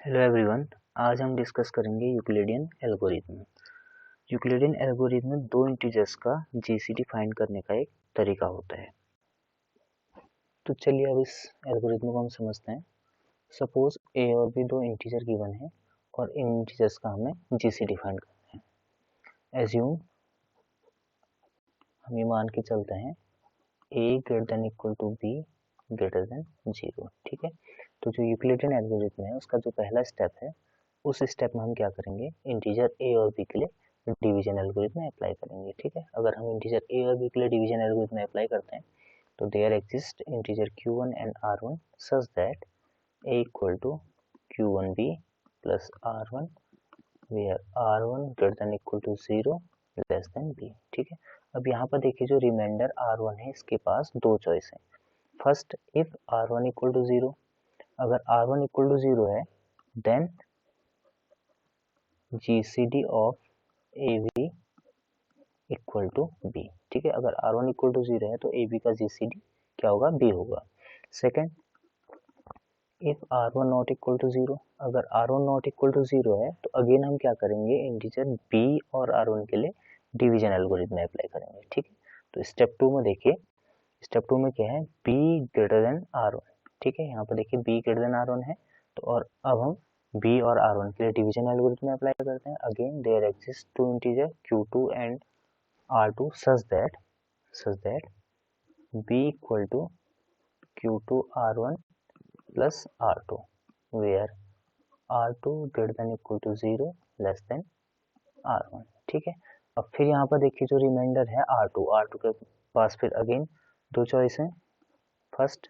Hello everyone, आज हम discuss करेंगे यूक्लिडियन एल्गोरिथम। यूक्लिडियन एल्गोरिथम में दो इंटीजर्स का जीसीडी फाइंड करने का एक तरीका होता है। तो चलिए अब इस एल्गोरिथम को हम समझते हैं। सपोज ए और बी दो इंटीजर गिवन है और इन इंटीजर्स का हमें जीसीडी फाइंड करना है। एज्यूम हम ये मान के चलते हैं A greater than equal to B greater than 0। ठीक है, तो जो यूक्लिडियन एल्गोरिथम है उसका जो पहला स्टेप है उस स्टेप में हम क्या करेंगे, इंटीजर ए और बी के लिए डिवीजन एल्गोरिथम अप्लाई करेंगे। ठीक है, अगर हम इंटीजर ए और बी के लिए डिवीजन एल्गोरिथम अप्लाई करते हैं तो there exist integer q1 and r1 such that a equal to q1b plus r1 where r1 greater than equal to 0 less than b। ठीक है, अब यहाँ पर देखिए जो रिमाइंडर r1 है इसके पास दो चॉइस है। First, if r1 equal to 0, अगर r1 इक्वल टू 0 है then GCD of AB equal to B। ठीक है, अगर R1 इक्वल टू 0 है तो AB का GCD क्या होगा, B होगा। Second, if R1 not equal to 0, अगर R1 नॉट इक्वल टू 0 है तो अगेन हम क्या करेंगे, इंटीजर B और R1 के लिए डिवीजन एल्गोरिथम अप्लाई करेंगे। ठीक है, तो स्टेप 2 में देखिए, स्टेप 2 में क्या है, B ग्रेटर देन R1। ठीक है, यहाँ पर देखिए B ग्रेटर देन R1 है तो और अब हम B और R1 के लिए डिवीजन एल्गोरिथम अप्लाई करते हैं। Again there exist two integer Q2 and R2 such that B equal to Q2 R1 plus R2 where R2 greater than equal to 0 less than R1। ठीक है, अब फिर यहाँ पर देखिए जो रिमाइंडर है R2 के पास फिर अगेन दो चॉइस हैं। फर्स्ट,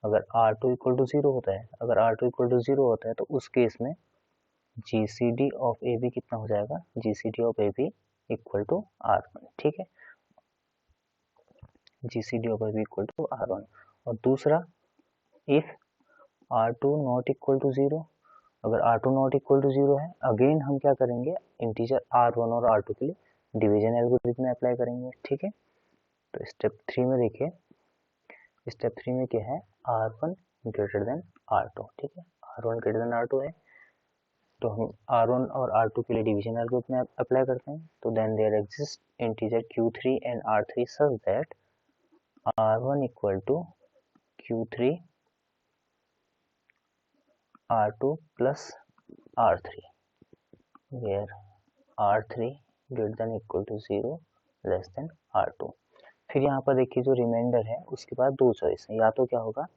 अगर R2 इक्वल टू 0 होता है, अगर R2 इक्वल टू 0 होता है तो उस केस में GCD ऑफ AB कितना हो जाएगा, GCD of AB equal to R1। ठीक है, GCD of AB equal to R1। और दूसरा, if R2 not equal to 0, अगर R2 नॉट इक्वल टू 0 है अगेन हम क्या करेंगे, इंटीजर R1 और R2 के लिए डिवीजन एल्गोरिथम अप्लाई करेंगे। ठीक है, तो स्टेप 3 में देखिए, स्टेप 3 में क्या है, R1 ग्रेटर देन R2। ठीक है, R1 ग्रेटर देन R2 है तो हम R1 और R2 के लिए डिवीजन एल्गोरिथम अप्लाई करते हैं। तो then there exist integer Q3 and R3 such that R1 equal to Q3 R2 plus R3 where R3 greater than equal to 0 less than R2। फिर यहाँ पर देखिए जो रिमाइंडर है उसके बाद दो चॉइस है, या तो क्या होगा,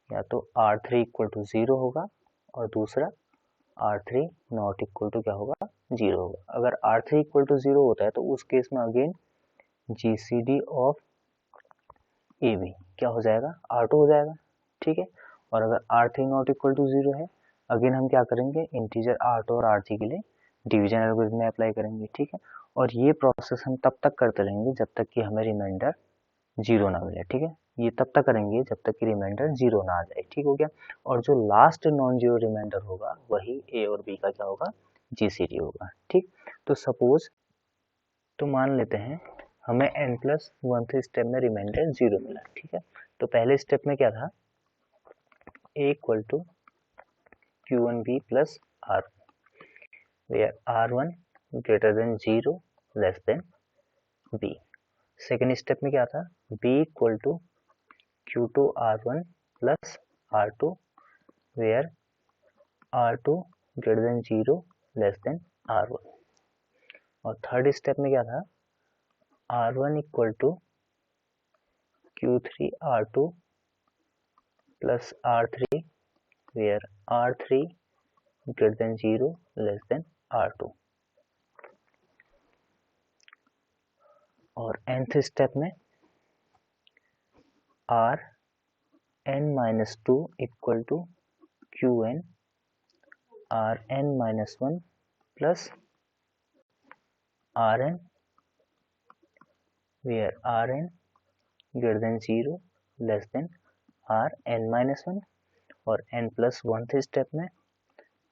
या तो R3 इक्वल टू 0 होगा और दूसरा R3 नॉट इक्वल टू क्या होगा, 0 होगा। अगर R3 इक्वल टू 0 होता है तो उस केस में अगेन GCD ऑफ AB क्या हो जाएगा, R2 हो जाएगा। ठीक है, और अगर R3 नॉट इक्वल टू 0 है अगेन हम क्या करेंगे, इंटीजर R2 और R3 के लिए डिवीजन एल्गोरिथम में अप्लाई करेंगे। ठीक है, और ये प्रोसेस हम तब तक करते रहेंगे जब तक कि हमें रिमाइंडर 0 ना मिले। ठीक है, ये तब तक करेंगे जब तक कि रिमाइंडर 0 ना आ जाए। ठीक हो गया, और जो लास्ट नॉन जीरो रिमाइंडर होगा वही A और B का क्या होगा, GCD होगा। ठीक, तो सपोज, तो मान लेते हैं हमें n+1 स्टेप में रिमाइंडर 0 मिला। ठीक है, तो पहले स्टेप में क्या था, A equal to Q1B plus R1 where R1 greater than 0 less than B। Second step में क्या था, B equal to Q2 R1 plus R2 where R2 greater than 0 less than R1। और थर्ड स्टेप में क्या था, R1 equal to Q3 R2 plus R3 where R3 greater than 0 less than R2। और nth step में Rn-2 equal to Qn Rn-1 plus Rn where Rn greater than 0 less than Rn-1। और n+1th step में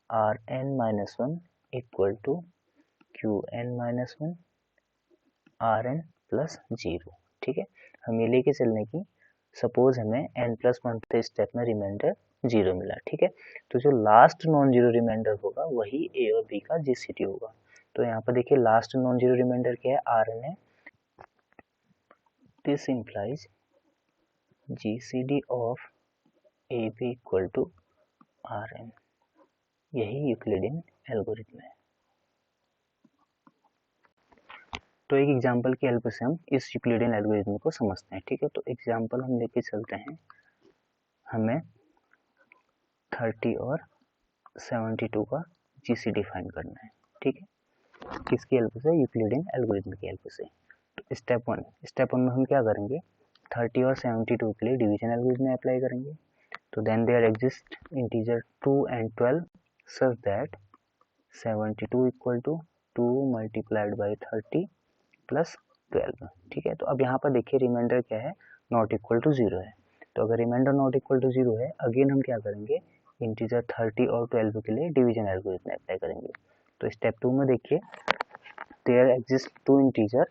Rn-1 equal to Qn-1 Rn plus 0। ठीक है, हम ये लेके चलने की, सपोज हमें n+1 स्टेप में रिमाइंडर जीरो मिला, ठीक है। तो जो लास्ट नॉन जीरो रिमाइंडर होगा वही ए और बी का जीसीडी होगा। तो यहाँ पर देखिए लास्ट नॉन जीरो रिमाइंडर क्या है, आर एन है। This implies GCD of A B equal to R N. यही यूक्लिडियन एल्गोरिथम है। तो एक एग्जांपल की हेल्प से हम इस यूक्लिडियन एल्गोरिथम को समझते हैं, ठीक है। तो एग्जांपल हम लेके चलते हैं। हमें 30 और 72 का जीसीडी फाइंड करना है, ठीक है। किसकी हेल्प से, यूक्लिडियन एल्गोरिथम की हेल्प से। तो स्टेप वन में हम क्या करेंगे, 30 और 72 के लिए डिवीजन एल्गोरिथम अप्लाई करेंगे। तो then there exist integer 2 and 12 such that 72 equal to 2 multiplied by 30 plus 12, ठीक है। तो अब यहाँ पर देखिए रिमाइंडर क्या है, नॉट इक्वल टू 0 है। तो अगर रिमाइंडर नॉट इक्वल टू 0 है, अगेन हम क्या करेंगे, इंटीजर 30 और 12 के लिए डिवीजन एल्गोरिथम अप्लाई करेंगे। तो स्टेप 2 में देखिए there exist two integer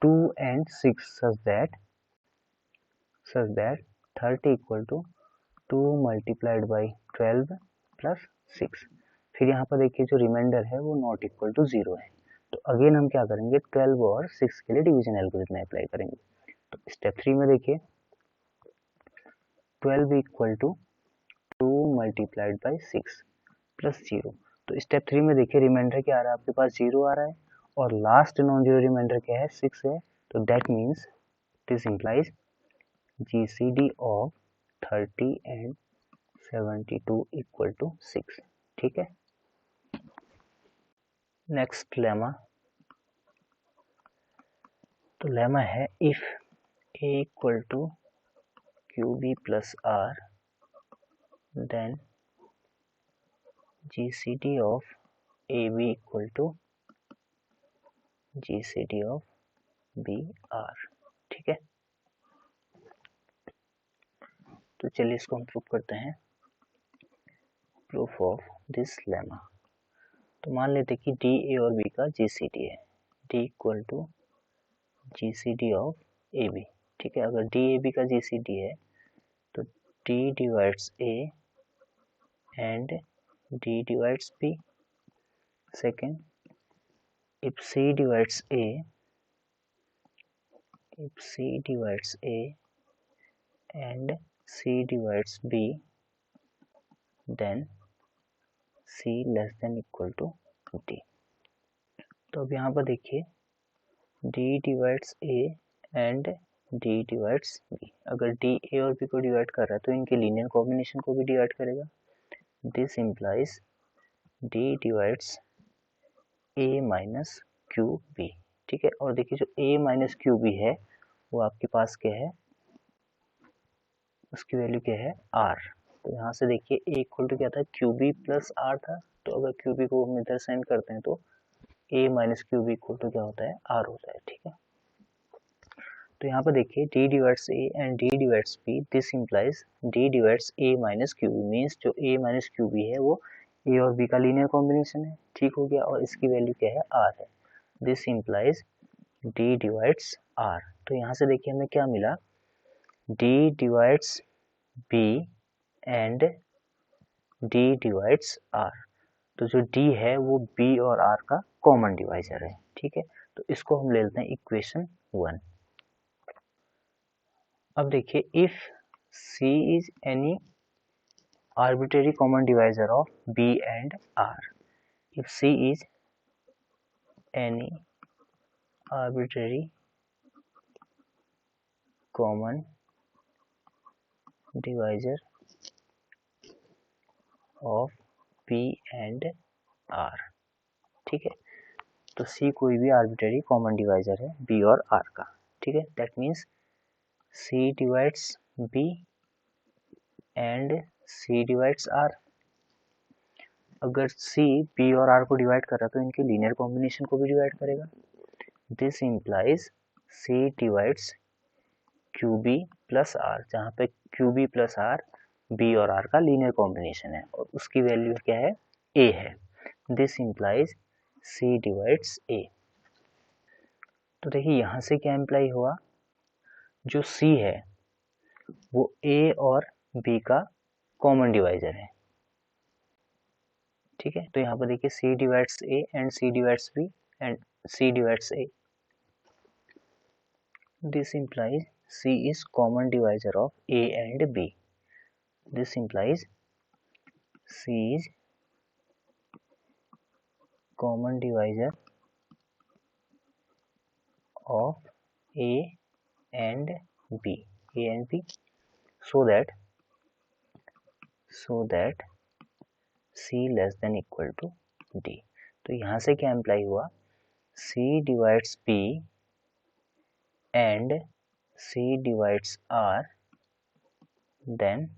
2 and 6 such that 30 equal to 2 multiplied by 12 plus 6। फिर यहाँ पर देखिए जो रिमाइंडर है वो नॉट इक्वल टू 0 है। तो अगेन हम क्या करेंगे, 12 और 6 के लिए डिवीजन एल्गोरिथम अप्लाई करेंगे। तो स्टेप 3 में देखिए 12 equal to 2 multiplied by 6 plus 0। तो स्टेप 3 में देखिए रिमाइंडर क्या आ रहा है, आपके पास 0 आ रहा है और लास्ट नॉन जीरो रिमाइंडर क्या है, 6 है। तो that means this implies GCD of 30 and 72 equal to 6, ठीक है। नेक्स्ट लेमा, तो लेमा है if A equal to Q B plus R then GCD of A B equal to GCD of B R, ठीक है। तो चलिए इसको हम प्रूव करते हैं, प्रूफ ऑफ दिस लेमा। तो मान लेते कि डी ए और बी का जीसीडी है, D equal to GCD of A B, ठीक है। अगर डी ए बी का जीसीडी है तो D divides A and D divides B. Second, if C divides A and C divides B, then C less than equal to D। तो अब यहाँ पर देखिए D divides A and D divides B। अगर D A और B को divide कर रहा है तो इनके लीनियर कॉम्बिनेशन को भी डिवाइड करेगा। This implies D divides A minus Q B, ठीक है। और देखिए जो A माइनस क्यू बी है वो आपके पास क्या है, उसकी वैल्यू क्या है, R। तो यहाँ से देखिए A इक्वल टू क्या था, क्यू बी प्लस आर था। तो अगर क्यू बी को हम इधर सेंड करते हैं तो A minus Q B equal to क्या होता है, R होता है, ठीक है। तो यहाँ पर देखिए D divides A and D divides B, this implies D divides A minus Q B, means जो A माइनस क्यू बी है वो A और B का लीनियर कॉम्बिनेशन है, ठीक हो गया। और इसकी वैल्यू क्या है, R है। This implies D divides R। तो यहाँ से देखिए हमें क्या मिला, D divides B and D divides R। तो जो D है वो B और R का कॉमन डिवाइजर है, ठीक है। तो इसको हम ले लेते हैं इक्वेशन 1। अब देखिए if C is any arbitrary common divisor of B and R, if C is any arbitrary common divisor of B and R, ठीक है। तो C कोई भी आर्बिट्रेरी कॉमन डिवाइजर है B और R का, ठीक है। That means C divides B and C divides R। अगर C B और R को डिवाइड कर रहा है तो इनके लीनियर कॉम्बिनेशन को भी डिवाइड करेगा। This implies C divides QB plus R, जहाँ पे QB प्लस R B और R का लीनियर कॉम्बिनेशन है और उसकी वैल्यू क्या है, A है। This implies C divides A। तो देखिए यहाँ से क्या इम्प्लाई हुआ, जो C है वो A और B का कॉमन डिवाइजर है, ठीक है। तो यहाँ पर देखिए C divides A and C divides B and C divides A, this implies C is common divisor of A and B. This implies C is common divisor of A and B, so that C less than equal to D. तो यहाँ से क्या imply हुआ, C divides B and C divides R, then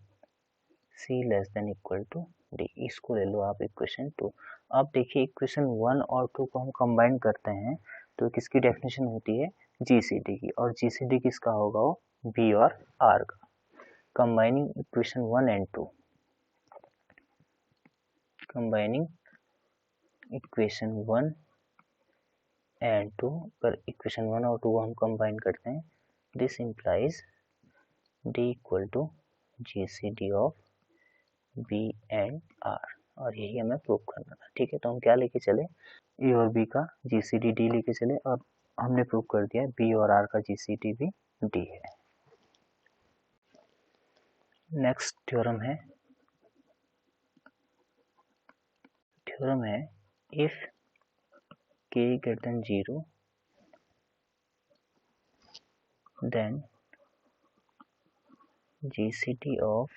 C less than equal to D. इसको ले लो आप equation 2। अब देखिए इक्वेशन 1 और 2 को हम कंबाइन करते हैं तो किसकी डेफिनेशन होती है, GCD की, और GCD किसका होगा, वो B और R का। Combining equation 1 and 2, combining equation 1 and 2, पर इक्वेशन 1 और 2 को हम कंबाइन करते हैं, this implies D equal to GCD of B and R, और यही हमें प्रूव करना था, ठीक है। तो हम क्या लेके चले, A और B का GCD D लेके चले, और हमने प्रूव कर दिया B और R का GCD भी D है। नेक्स्ट थ्योरम है if K greater than 0 then GCD of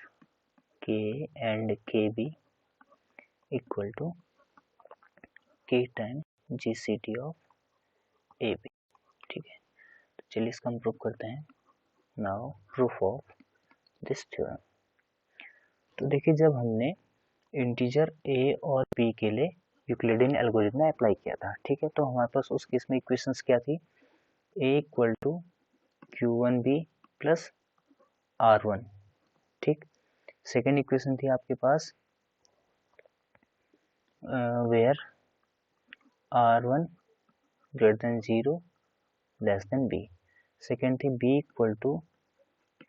K and KB equal to K times GCD of AB, ठीक है। तो चलिए इसका हम प्रूव करते हैं। Now proof of this theorem. तो देखिए जब हमने इंटीजर A और B के लिए यूक्लिडियन एल्गोरिथम अप्लाई किया था, ठीक है, तो हमारे पास उस केस में इक्वेशंस क्या थी, A equal to Q1B plus R1, ठीक। सेकेंड इक्वेशन थी आपके पास where R1 greater than 0 less than B। Second थी B equal to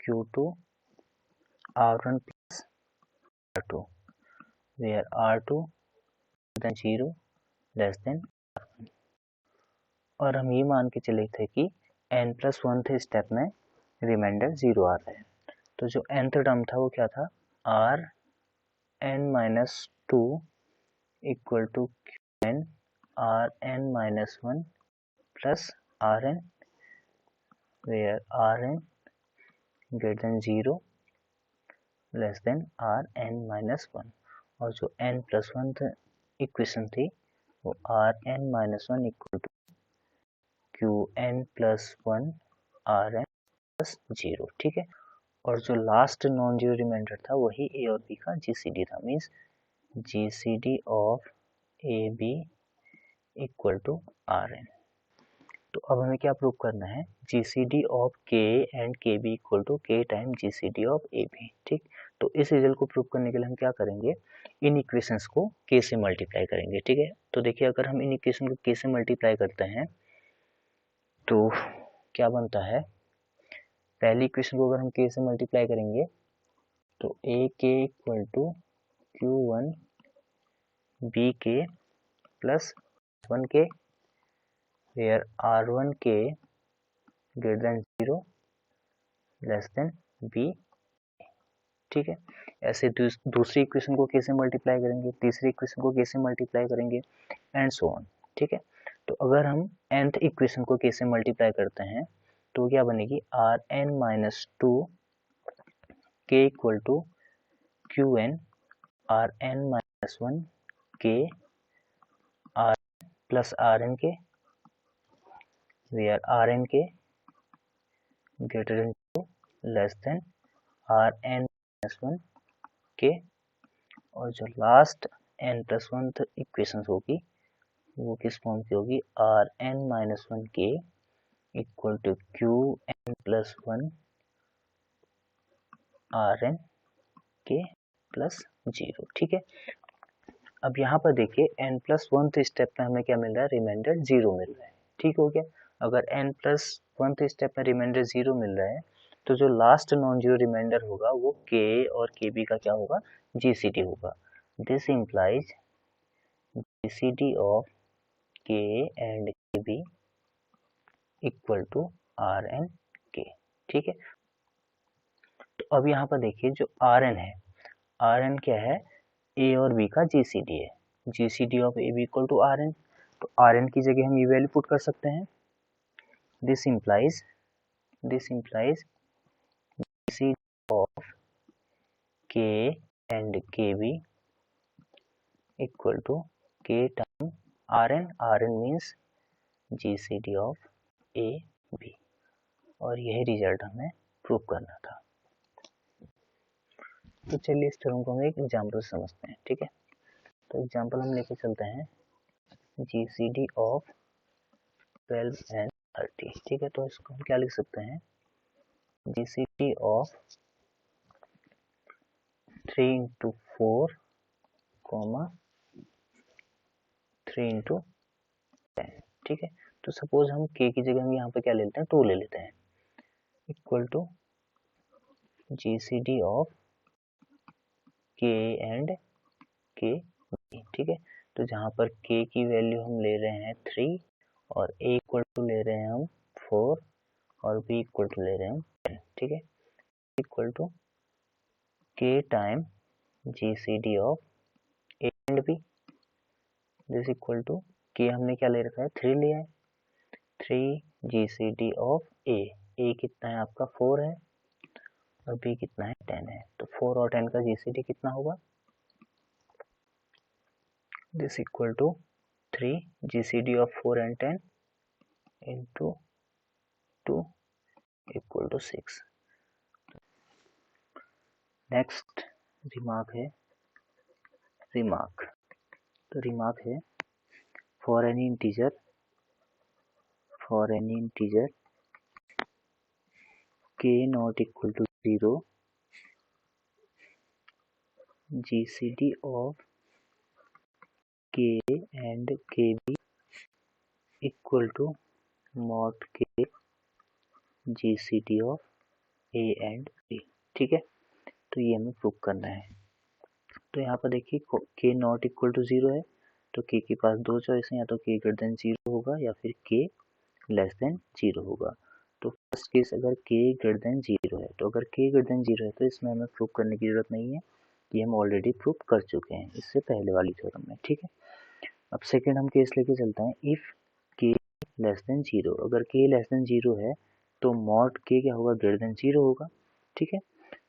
Q2 R1 plus R2 where R2 greater than 0 less than R1। और हम ये मान के चले थे कि n+1 थे स्टेप में, रिमाइंडर 0 आ रहा है। तो जो nth टर्म था वो क्या था, Rn-2 equal to Qn Rn-1 plus Rn where Rn greater than 0 less than Rn-1, और जो n+1 इक्वेशन थी वो Rn-1 equal to Qn+1 Rn plus 0, ठीक है। और जो लास्ट नॉन जीरो रिमाइंडर था वही A और B का GCD था, means GCD of AB equal to Rn। तो अब हमें क्या प्रूव करना है, GCD of K and KB equal to K time GCD of AB, ठीक। तो इस रिजल्ट को प्रूव करने के लिए हम क्या करेंगे, इन इक्वेशंस को K से मल्टीप्लाई करेंगे, ठीक है। तो देखिए अगर हम इन इक्वेशन को K से मल्टीप्लाई करते हैं तो क्या बनता है, पहली इक्वेशन को अगर हम K से मल्टीप्लाई करेंगे तो AK equal to Q1 BK plus 1K where R1K greater than 0 less than B, ठीक है। ऐसे दूसरी इक्वेशन को K से मल्टीप्लाई करेंगे, तीसरी इक्वेशन को K से मल्टीप्लाई करेंगे एंड सो ऑन, ठीक है। तो अगर हम nth इक्वेशन को K से मल्टीप्लाई करते हैं तो क्या बनेगी, Rn-2 K equal to Qn Rn-1 K R plus Rn K where Rn K greater than 0 less than Rn-1 K, और जो लास्ट n+1 इक्वेशन होगी वो किस फॉर्म की होगी, Rn-1 के इक्वल टू Qn+1 Rn के प्लस 0, ठीक है। अब यहाँ पर देखिए n+1 स्टेप में हमें क्या मिल रहा है, रिमाइंडर 0 मिल रहा है, ठीक हो गया। अगर n+1 स्टेप में रिमाइंडर 0 मिल रहा है तो जो लास्ट नॉन जीरो रिमाइंडर होगा वो के और के बी का क्या होगा, जीसीडी होगा। This implies GCD of K and K B equal to R N K. ठीक है, तो अब यहाँ पर देखिए जो आर एन है, आर एन क्या है, ए और बी का जीसीडी है। GCD of A B equal to R N, तो आर एन की जगह हम ये वैल्यू पुट कर सकते हैं। This implies GCD of K and K B equal to K time are N means GCD of A B, और यही रिजल्ट हमें प्रूव करना था। तो चलिए इस टर्म को हम एक एग्जाम्पल समझते हैं। ठीक है, तो एग्जाम्पल हम लेके चलते हैं जीसीडी ऑफ 12 एंड 30। ठीक है, तो इसको हम क्या लिख सकते हैं, जीसीडी ऑफ 3 into 4, 3 into 10। ठीक है, तो सपोज हम k की जगह हम यहाँ पे क्या ले लेते हैं, 2 ले लेते हैं, equal to GCD of k and k। ठीक है, तो जहाँ पर k की वैल्यू हम ले रहे हैं 3 और a इक्वल टू ले रहे हैं हम 4 और b इक्वल टू ले रहे हैं हम 10। ठीक है, equal to k time GCD of a and b, this equal to k हमने क्या ले रखा है, 3 लिया है, 3 जीसीडी ऑफ a कितना है आपका 4 है और b कितना है 10 है, तो 4 और 10 का जीसीडी कितना होगा, this equal to 3 GCD of 4 and 10 into 2 equal to 6। Next remark है, तो रिमार्क है for any integer k not equal to 0, GCD of k and K B equal to mod k GCD of a and b। ठीक है, तो ये हमें prove करना है। तो यहाँ पर देखिए k नॉट इक्वल टू 0 है, तो k के पास दो चॉइस है, या तो k ग्रेटर देन 0 होगा या फिर k लेस देन 0 होगा। तो फर्स्ट केस अगर k ग्रेटर देन 0 है, तो अगर k ग्रेटर देन 0 है तो इसमें हमें प्रूव करने की जरूरत नहीं है, ये हम ऑलरेडी प्रूव कर चुके हैं इससे पहले वाली थ्योरम में। ठीक है, अब सेकेंड हम केस लेके चलते हैं, इफ k लेस देन 0, अगर k लेस देन 0 है तो मॉड k क्या होगा, ग्रेटर देन 0 होगा। ठीक है,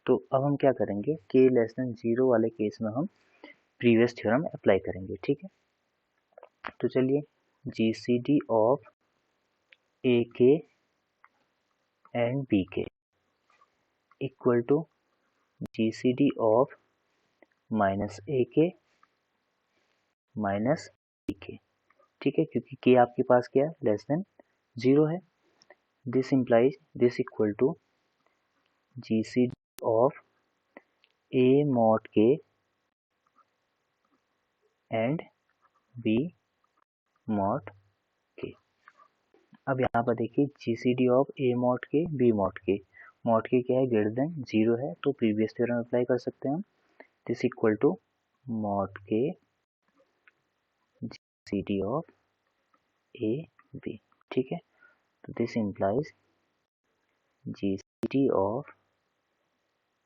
तो अब हम क्या करेंगे, k लेस देन 0 वाले केस में हम प्रीवियस थ्योरम अप्लाई करेंगे। ठीक है, तो चलिए GCD of A K and B K equal to GCD of minus A K minus B के। ठीक है, क्योंकि k आपके पास क्या है, लेस देन 0 है, this implies this equal to GCD of a mod k and b mod k। अब यहाँ पर देखिए GCD of a mod k b mod k, mod k क्या है, ग्रेटर देन 0 है, तो प्रीवियस थ्योरम अप्लाई कर सकते हैं हम, this equal to mod k GCD of a b। ठीक है, तो this implies GCD of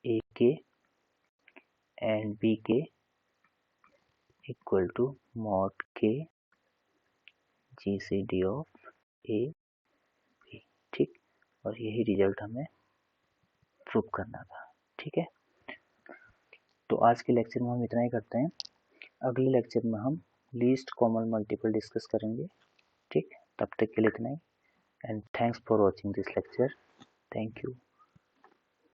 a k and b k equal to mod k GCD of a b। ठीक, और यही रिजल्ट हमें प्रूव करना था। ठीक है, तो आज के लेक्चर में हम इतना ही करते हैं, अगले लेक्चर में हम लीस्ट कॉमन मल्टीपल डिस्कस करेंगे। ठीक, तब तक के लिए इतना ही, and thanks for watching this lecture. Thank you.